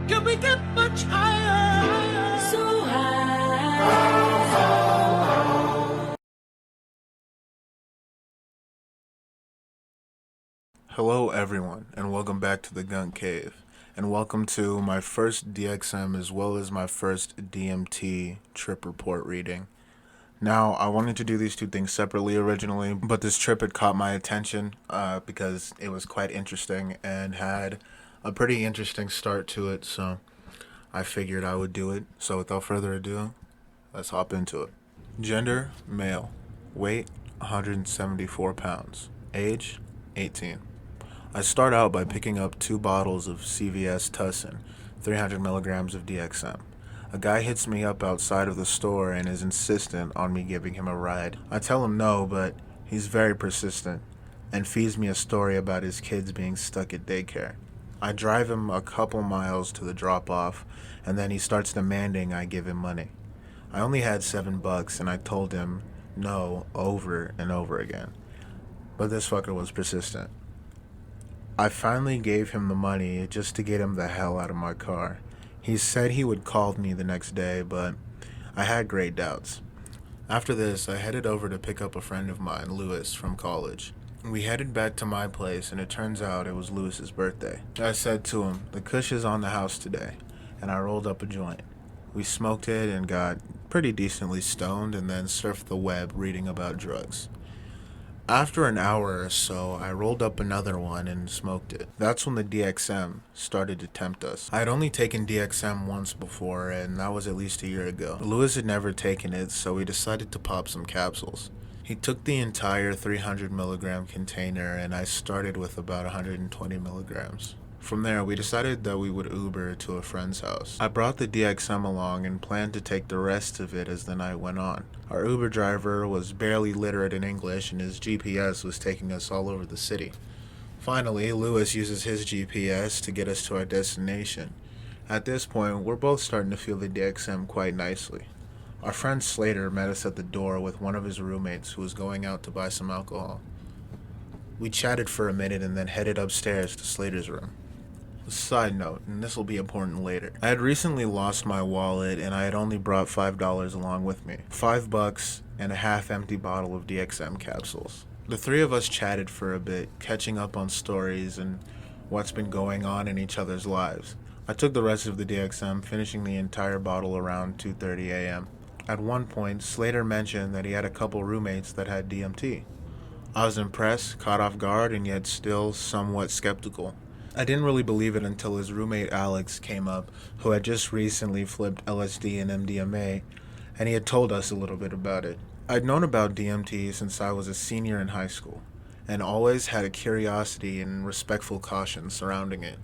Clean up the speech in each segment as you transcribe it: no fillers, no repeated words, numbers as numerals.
Can we get much higher? So high. Hello everyone, and welcome back to the Gun Cave, and welcome to my first DXM as well as my first DMT trip report reading. Now, I wanted to do these two things separately originally, but this trip had caught my attention because it was quite interesting and had a pretty interesting start to it, so I figured I would do it. So without further ado, let's hop into it. Gender, male. Weight, 174 pounds. Age, 18. I start out by picking up 2 bottles of CVS Tussin, 300 milligrams of DXM. A guy hits me up outside of the store and is insistent on me giving him a ride. I tell him no, but he's very persistent and feeds me a story about his kids being stuck at daycare. I drive him a couple miles to the drop-off, and then he starts demanding I give him money. I only had $7 and I told him no over and over again, but this fucker was persistent. I finally gave him the money just to get him the hell out of my car. He said he would call me the next day, but I had great doubts. After this, I headed over to pick up a friend of mine, Lewis, from college. We headed back to my place, and it turns out it was Lewis's birthday. I said to him, "The kush is on the house today," and I rolled up a joint. We smoked it and got pretty decently stoned and then surfed the web reading about drugs. After an hour or so, I rolled up another one and smoked it. That's when the DXM started to tempt us. I had only taken DXM once before, and that was at least a year ago. Lewis had never taken it, so we decided to pop some capsules. He took the entire 300 milligram container, and I started with about 120 milligrams. From there, we decided that we would Uber to a friend's house. I brought the DXM along and planned to take the rest of it as the night went on. Our Uber driver was barely literate in English, and his GPS was taking us all over the city. Finally, Lewis uses his GPS to get us to our destination. At this point, we're both starting to feel the DXM quite nicely. Our friend Slater met us at the door with one of his roommates who was going out to buy some alcohol. We chatted for a minute and then headed upstairs to Slater's room. Side note, and this will be important later. I had recently lost my wallet and I had only brought $5 along with me. $5 and a half-empty bottle of DXM capsules. The three of us chatted for a bit, catching up on stories and what's been going on in each other's lives. I took the rest of the DXM, finishing the entire bottle around 2:30 a.m. At one point, Slater mentioned that he had a couple roommates that had DMT. I was impressed, caught off guard, and yet still somewhat skeptical. I didn't really believe it until his roommate Alex came up, who had just recently flipped LSD and MDMA, and he had told us a little bit about it. I'd known about DMT since I was a senior in high school, and always had a curiosity and respectful caution surrounding it.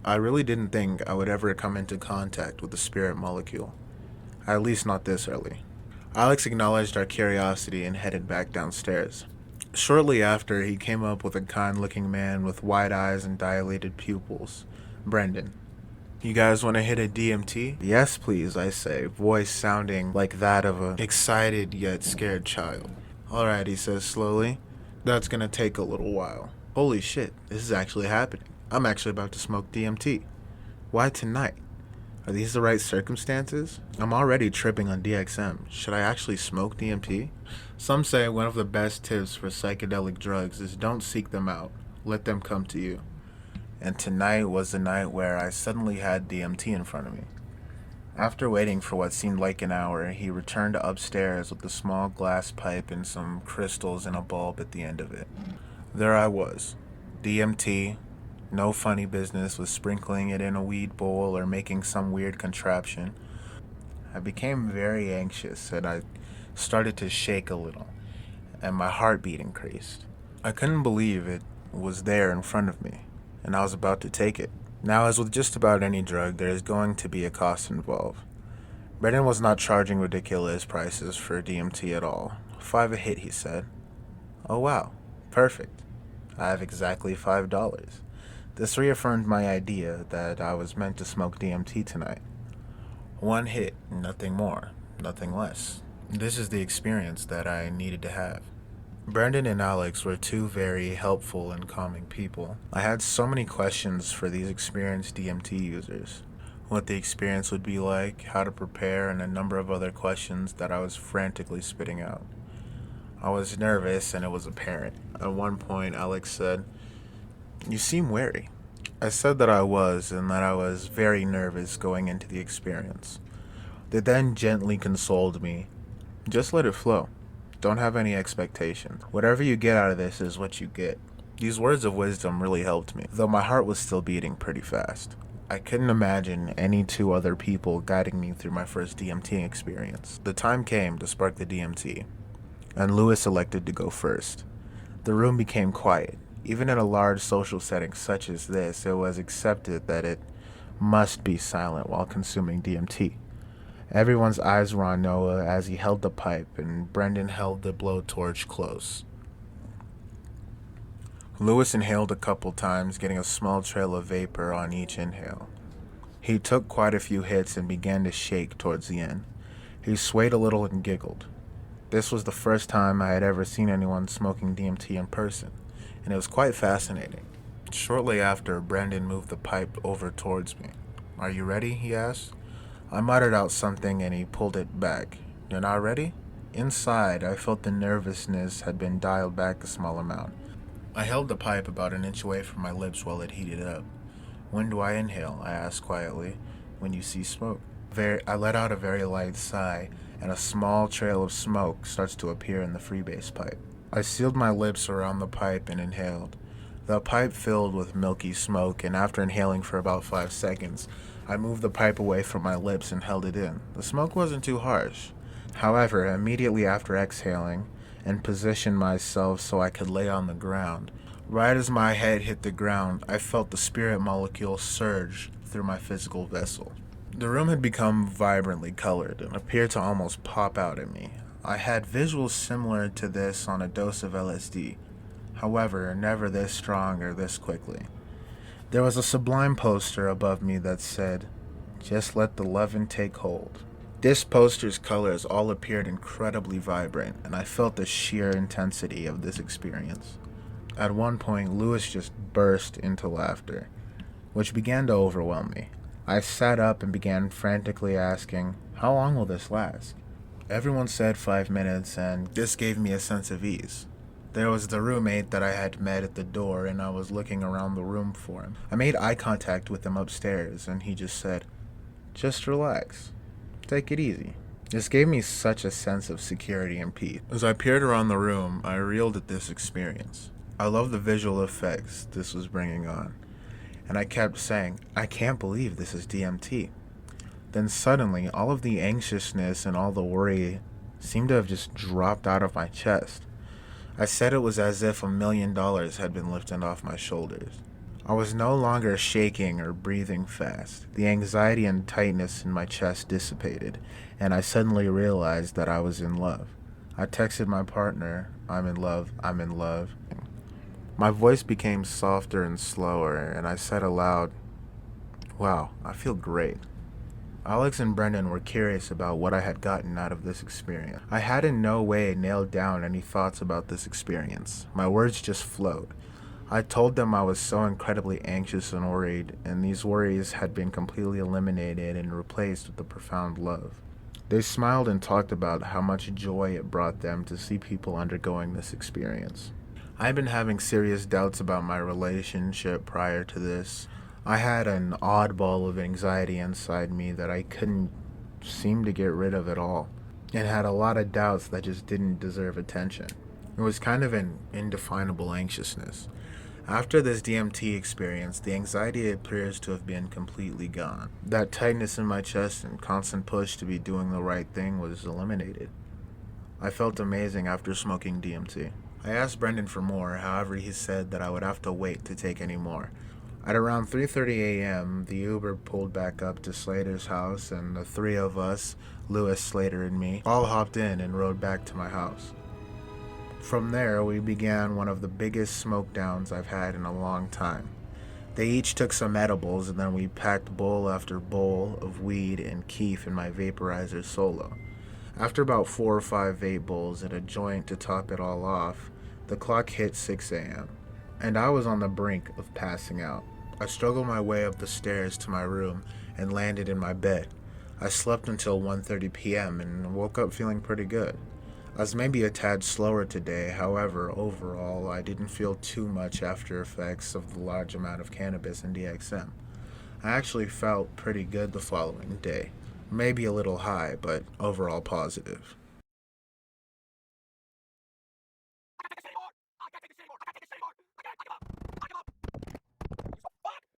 I really didn't think I would ever come into contact with the spirit molecule, at least not this early. Alex acknowledged our curiosity and headed back downstairs. Shortly after, he came up with a kind-looking man with wide eyes and dilated pupils. Brendan. "You guys want to hit a DMT?" "Yes, please," I say, voice sounding like that of an excited yet scared child. "Alright," he says slowly. "That's gonna take a little while." Holy shit, this is actually happening. I'm actually about to smoke DMT. Why tonight? Are these the right circumstances? I'm already tripping on DXM. Should I actually smoke DMT? Some say one of the best tips for psychedelic drugs is don't seek them out. Let them come to you. And tonight was the night where I suddenly had DMT in front of me. After waiting for what seemed like an hour, he returned upstairs with a small glass pipe and some crystals and a bulb at the end of it. There I was. DMT. No funny business with sprinkling it in a weed bowl or making some weird contraption. I became very anxious and I started to shake a little, and my heartbeat increased. I couldn't believe it was there in front of me, and I was about to take it. Now, as with just about any drug, there is going to be a cost involved. Brendan was not charging ridiculous prices for DMT at all. $5 a hit, he said. Oh wow, perfect. I have exactly $5. This reaffirmed my idea that I was meant to smoke DMT tonight. One hit, nothing more, nothing less. This is the experience that I needed to have. Brendan and Alex were two very helpful and calming people. I had so many questions for these experienced DMT users. what the experience would be like, how to prepare, and a number of other questions that I was frantically spitting out. I was nervous and it was apparent. At one point, Alex said, "You seem wary." I said that I was and that I was very nervous going into the experience. They then gently consoled me. "Just let it flow. Don't have any expectations. Whatever you get out of this is what you get." These words of wisdom really helped me, though my heart was still beating pretty fast. I couldn't imagine any two other people guiding me through my first DMT experience. The time came to spark the DMT, and Lewis elected to go first. The room became quiet. Even in a large social setting such as this, it was accepted that it must be silent while consuming DMT. Everyone's eyes were on Noah as he held the pipe, and Brendan held the blowtorch close. Lewis inhaled a couple times, getting a small trail of vapor on each inhale. He took quite a few hits and began to shake towards the end. He swayed a little and giggled. This was the first time I had ever seen anyone smoking DMT in person, and it was quite fascinating. Shortly after, Brendan moved the pipe over towards me. "Are you ready?" he asked. I muttered out something and he pulled it back. "You're not ready?" Inside, I felt the nervousness had been dialed back a small amount. I held the pipe about an inch away from my lips while it heated up. "When do I inhale?" I asked quietly. "When you see smoke." I let out a very light sigh, and a small trail of smoke starts to appear in the freebase pipe. I sealed my lips around the pipe and inhaled. The pipe filled with milky smoke, and after inhaling for about 5 seconds, I moved the pipe away from my lips and held it in. The smoke wasn't too harsh. However, immediately after exhaling, and positioned myself so I could lay on the ground, right as my head hit the ground, I felt the spirit molecule surge through my physical vessel. The room had become vibrantly colored and appeared to almost pop out at me. I had visuals similar to this on a dose of LSD. However, never this strong or this quickly. There was a sublime poster above me that said, "Just let the lovin' take hold." This poster's colors all appeared incredibly vibrant, and I felt the sheer intensity of this experience. At one point, Lewis just burst into laughter, which began to overwhelm me. I sat up and began frantically asking, "How long will this last?" Everyone said 5 minutes, and this gave me a sense of ease. There was the roommate that I had met at the door, and I was looking around the room for him. I made eye contact with him upstairs, and he just said, "Just relax. Take it easy." This gave me such a sense of security and peace. As I peered around the room, I reeled at this experience. I loved the visual effects this was bringing on, and I kept saying, "I can't believe this is DMT." Then suddenly, all of the anxiousness and all the worry seemed to have just dropped out of my chest. I said it was as if $1 million had been lifted off my shoulders. I was no longer shaking or breathing fast. The anxiety and tightness in my chest dissipated, and I suddenly realized that I was in love. I texted my partner, "I'm in love, I'm in love." My voice became softer and slower, and I said aloud, "Wow, I feel great." Alex and Brendan were curious about what I had gotten out of this experience. I had in no way nailed down any thoughts about this experience. My words just flowed. I told them I was so incredibly anxious and worried, and these worries had been completely eliminated and replaced with a profound love. They smiled and talked about how much joy it brought them to see people undergoing this experience. I had been having serious doubts about my relationship prior to this. I had an oddball of anxiety inside me that I couldn't seem to get rid of at all, and had a lot of doubts that just didn't deserve attention. It was kind of an indefinable anxiousness. After this DMT experience, the anxiety appears to have been completely gone. That tightness in my chest and constant push to be doing the right thing was eliminated. I felt amazing after smoking DMT. I asked Brendan for more, however he said that I would have to wait to take any more. At around 3:30 a.m., the Uber pulled back up to Slater's house, and the three of us, Lewis, Slater, and me, all hopped in and rode back to my house. From there, we began one of the biggest smoke downs I've had in a long time. They each took some edibles, and then we packed bowl after bowl of weed and keef in my vaporizer solo. After about 4 or 5 vape bowls and a joint to top it all off, the clock hit 6 a.m., and I was on the brink of passing out. I struggled my way up the stairs to my room and landed in my bed. I slept until 1:30 p.m. and woke up feeling pretty good. I was maybe a tad slower today, however, overall, I didn't feel too much after effects of the large amount of cannabis and DXM. I actually felt pretty good the following day. Maybe a little high, but overall positive.